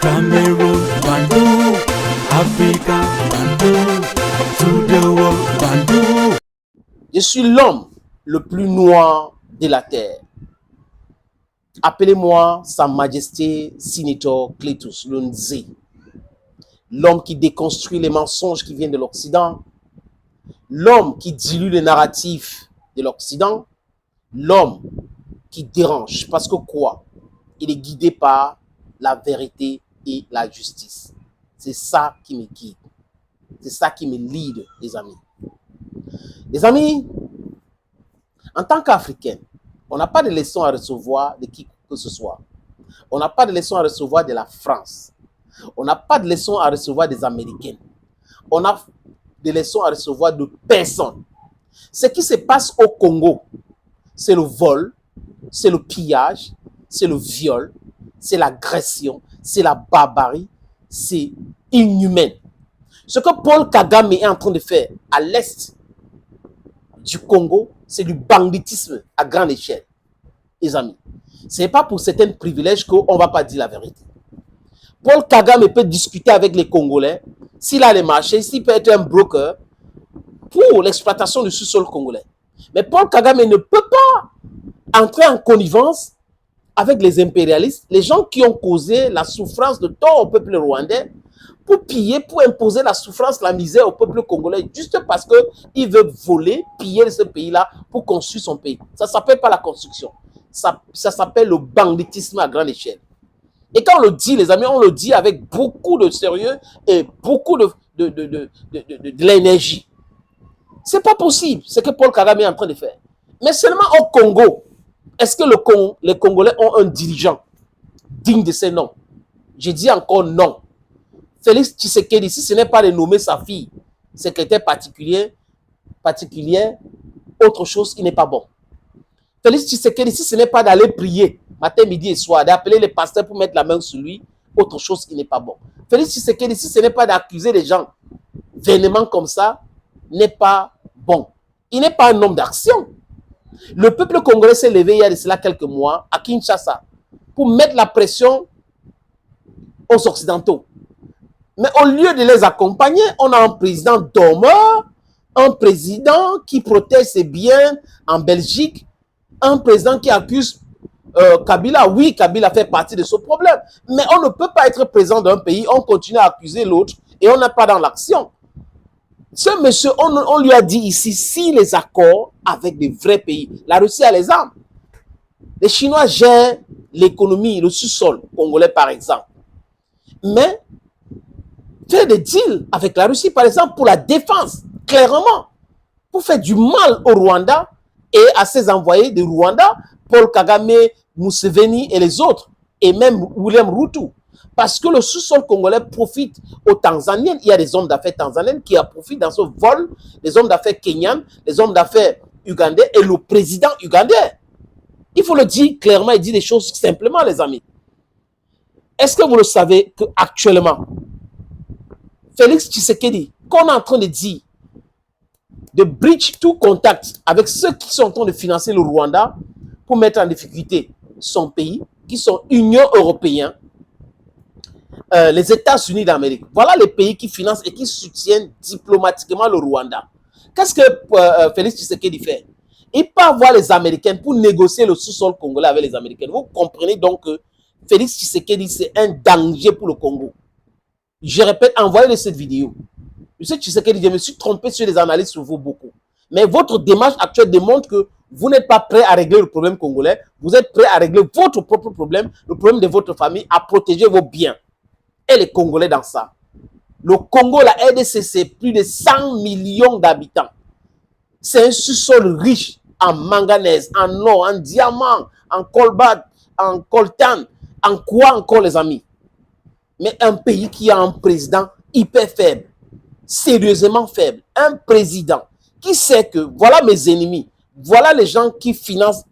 Cameroon, Bandung, Africa, Bandung, to the world, Bandung. Je suis l'homme le plus noir de la terre. Appelez-moi Sa Majesté Senator Cletus Lunze. L'homme qui déconstruit les mensonges qui viennent de l'Occident. L'homme qui dilue les narratifs de l'Occident. L'homme qui dérange. Parce que quoi? Il est guidé par la vérité et la justice. C'est ça qui me guide. C'est ça qui me lead, les amis. Les amis, en tant qu'Africains, on n'a pas de leçons à recevoir de qui que ce soit. On n'a pas de leçons à recevoir de la France. On n'a pas de leçons à recevoir des Américains. On a des leçons à recevoir de personne. Ce qui se passe au Congo, c'est le vol, c'est le pillage, c'est le viol, c'est l'agression, c'est la barbarie, c'est inhumain. Ce que Paul Kagame est en train de faire à l'est du Congo, c'est du banditisme à grande échelle, les amis. Ce n'est pas pour certains privilèges qu'on ne va pas dire la vérité. Paul Kagame peut discuter avec les Congolais, s'il a les marchés, s'il peut être un broker pour l'exploitation du sous-sol congolais. Mais Paul Kagame ne peut pas entrer en connivence avec les impérialistes, les gens qui ont causé la souffrance de tort au peuple rwandais, pour piller, pour imposer la souffrance, la misère au peuple congolais, juste parce qu'il veut voler, piller ce pays-là pour construire son pays. Ça ne s'appelle pas la construction. Ça s'appelle le banditisme à grande échelle. Et quand on le dit, les amis, on le dit avec beaucoup de sérieux et beaucoup de l'énergie. Ce n'est pas possible, ce que Paul Kagame est en train de faire. Mais seulement au Congo, est-ce que les Congolais ont un dirigeant digne de ces noms? Je dis encore non. Félix Tshisekedi, si ce n'est pas de nommer sa fille secrétaire particulière, autre chose, il n'est pas bon. Félix Tshisekedi, si ce n'est pas d'aller prier matin, midi et soir, d'appeler les pasteurs pour mettre la main sur lui, autre chose, il n'est pas bon. Félix Tshisekedi, si ce n'est pas d'accuser les gens vainement comme ça, n'est pas bon. Il n'est pas un homme d'action. Le peuple congolais s'est levé il y a de cela quelques mois à Kinshasa pour mettre la pression aux Occidentaux. Mais au lieu de les accompagner, on a un président dormeur, un président qui protège ses biens en Belgique, un président qui accuse Kabila. Oui, Kabila fait partie de ce problème. Mais on ne peut pas être président d'un pays, on continue à accuser l'autre et on n'est pas dans l'action. Ce monsieur, on lui a dit ici, si les accords avec des vrais pays, la Russie a les armes. Les Chinois gèrent l'économie, le sous-sol congolais par exemple. Mais faire des deals avec la Russie, par exemple, pour la défense, clairement, pour faire du mal au Rwanda et à ses envoyés de Rwanda, Paul Kagame, Museveni et les autres, et même William Ruto. Parce que le sous-sol congolais profite aux Tanzaniens. Il y a des hommes d'affaires tanzaniens qui profitent dans ce vol, les hommes d'affaires kenyans, les hommes d'affaires ugandais et le président ugandais. Il faut le dire clairement et dire des choses simplement, les amis. Est-ce que vous le savez qu'actuellement, Félix Tshisekedi, qu'on est en train de dire, de bridge tout contact avec ceux qui sont en train de financer le Rwanda pour mettre en difficulté son pays, qui sont Union européenne, les États-Unis d'Amérique. Voilà les pays qui financent et qui soutiennent diplomatiquement le Rwanda. Qu'est-ce que Félix Tshisekedi fait? Il part voir les Américains pour négocier le sous-sol congolais avec les Américains. Vous comprenez donc que Félix Tshisekedi, c'est un danger pour le Congo. Je répète, envoyez-le cette vidéo. Monsieur Tshisekedi, je me suis trompé sur les analyses sur vous beaucoup. Mais votre démarche actuelle démontre que vous n'êtes pas prêt à régler le problème congolais. Vous êtes prêt à régler votre propre problème, le problème de votre famille, à protéger vos biens. Et les Congolais dans ça. Le Congo, la RDC, c'est plus de 100 millions d'habitants. C'est un sous-sol riche en manganèse, en or, en diamant, en colbert, en coltan, en quoi encore les amis? Mais un pays qui a un président hyper faible, sérieusement faible, un président qui sait que voilà mes ennemis, voilà les gens qui financent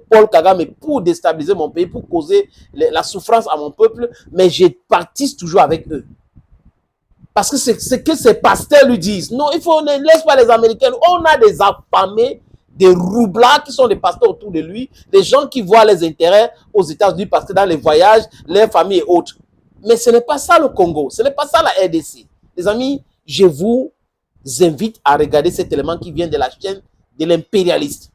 Paul Kagame pour déstabiliser mon pays, pour causer la souffrance à mon peuple, mais je participe toujours avec eux. Parce que c'est ce que ces pasteurs lui disent. Non, ne laisse pas les Américains. On a des affamés, des roublards qui sont des pasteurs autour de lui, des gens qui voient les intérêts aux États-Unis parce que dans les voyages, les familles et autres. Mais ce n'est pas ça le Congo, ce n'est pas ça la RDC. Les amis, je vous invite à regarder cet élément qui vient de la chaîne de l'impérialiste.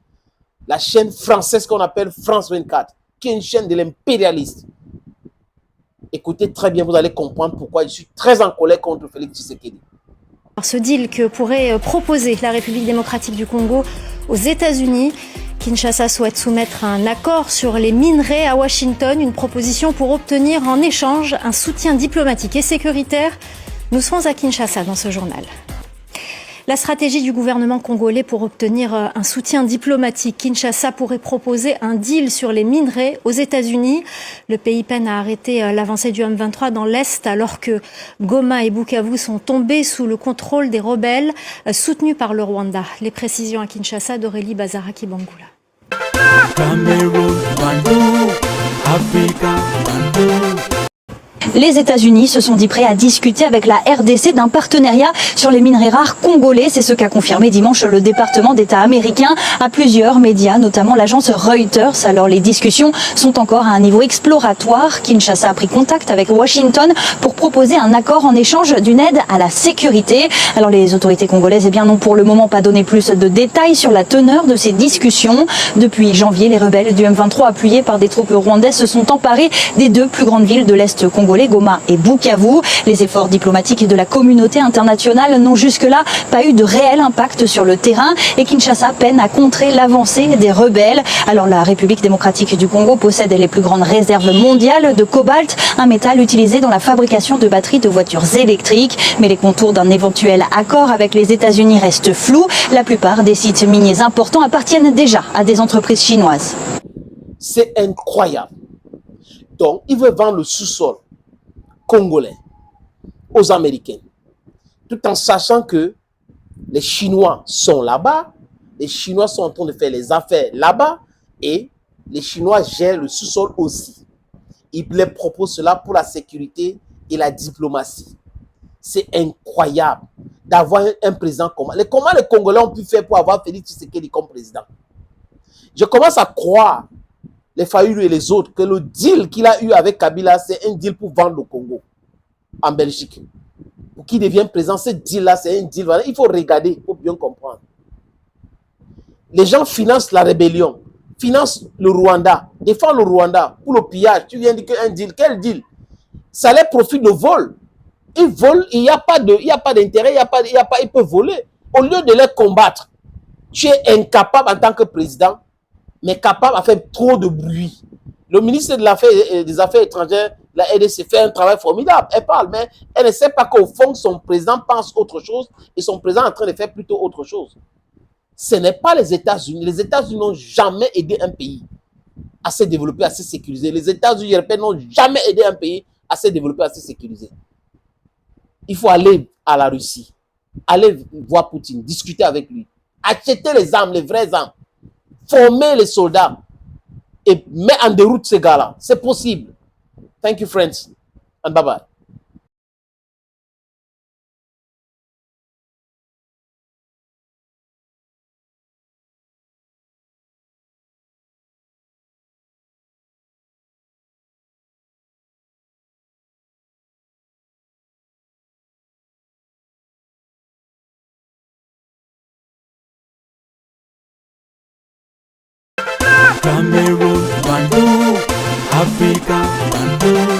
La chaîne française qu'on appelle France 24, qui est une chaîne de l'impérialiste. Écoutez très bien, vous allez comprendre pourquoi je suis très en colère contre Félix Tshisekedi. Ce deal que pourrait proposer la République démocratique du Congo aux États-Unis, Kinshasa souhaite soumettre un accord sur les minerais à Washington, une proposition pour obtenir en échange un soutien diplomatique et sécuritaire. Nous serons à Kinshasa dans ce journal. La stratégie du gouvernement congolais pour obtenir un soutien diplomatique. Kinshasa pourrait proposer un deal sur les minerais aux États-Unis. Le pays peine à arrêter l'avancée du M23 dans l'Est alors que Goma et Bukavu sont tombés sous le contrôle des rebelles soutenus par le Rwanda. Les précisions à Kinshasa d'Aurélie Bazaraki Bangula. Cameroun, Bandung, Africa, Bandung. Les États-Unis se sont dit prêts à discuter avec la RDC d'un partenariat sur les minerais rares congolais. C'est ce qu'a confirmé dimanche le département d'État américain à plusieurs médias, notamment l'agence Reuters. Alors les discussions sont encore à un niveau exploratoire. Kinshasa a pris contact avec Washington pour proposer un accord en échange d'une aide à la sécurité. Alors les autorités congolaises n'ont pour le moment pas donné plus de détails sur la teneur de ces discussions. Depuis janvier, les rebelles du M23 appuyés par des troupes rwandaises se sont emparés des deux plus grandes villes de l'Est congolais, Goma et Bukavu. Les efforts diplomatiques de la communauté internationale n'ont jusque-là pas eu de réel impact sur le terrain et Kinshasa peine à contrer l'avancée des rebelles. Alors la République démocratique du Congo possède les plus grandes réserves mondiales de cobalt, un métal utilisé dans la fabrication de batteries de voitures électriques. Mais les contours d'un éventuel accord avec les États-Unis restent flous. La plupart des sites miniers importants appartiennent déjà à des entreprises chinoises. C'est incroyable. Donc, il veut vendre le sous-sol congolais aux Américains, tout en sachant que les Chinois sont là-bas, les Chinois sont en train de faire les affaires là-bas et les Chinois gèrent le sous-sol aussi. Ils les proposent cela pour la sécurité et la diplomatie. C'est incroyable d'avoir un président comme... Comment les Congolais ont pu faire pour avoir Félix Tshisekedi comme président? Je commence à croire, les Fayulu et les autres, que le deal qu'il a eu avec Kabila, c'est un deal pour vendre le Congo en Belgique. Pour qu'il devienne président, ce deal-là, c'est un deal. Voilà, il faut regarder, il faut bien comprendre. Les gens financent la rébellion, financent le Rwanda, défendent le Rwanda pour le pillage. Tu viens de dire qu'un deal, quel deal? Ça les profite de vol. Ils volent, il n'y a pas d'intérêt, ils peuvent voler. Au lieu de les combattre, tu es incapable en tant que président, mais capable à faire trop de bruit. Le ministre des Affaires étrangères, la RDC, fait un travail formidable. Elle parle, mais elle ne sait pas qu'au fond, son président pense autre chose et son président est en train de faire plutôt autre chose. Ce n'est pas les États-Unis. Les États-Unis n'ont jamais aidé un pays à se développer, à se sécuriser. Les États-Unis européens n'ont jamais aidé un pays à se développer, à se sécuriser. Il faut aller à la Russie, aller voir Poutine, discuter avec lui, acheter les armes, les vraies armes, former les soldats et mettre en déroute ces gars-là. C'est possible. Thank you, friends, and bye-bye. Cameroun, Bandung, Africa, Bandung.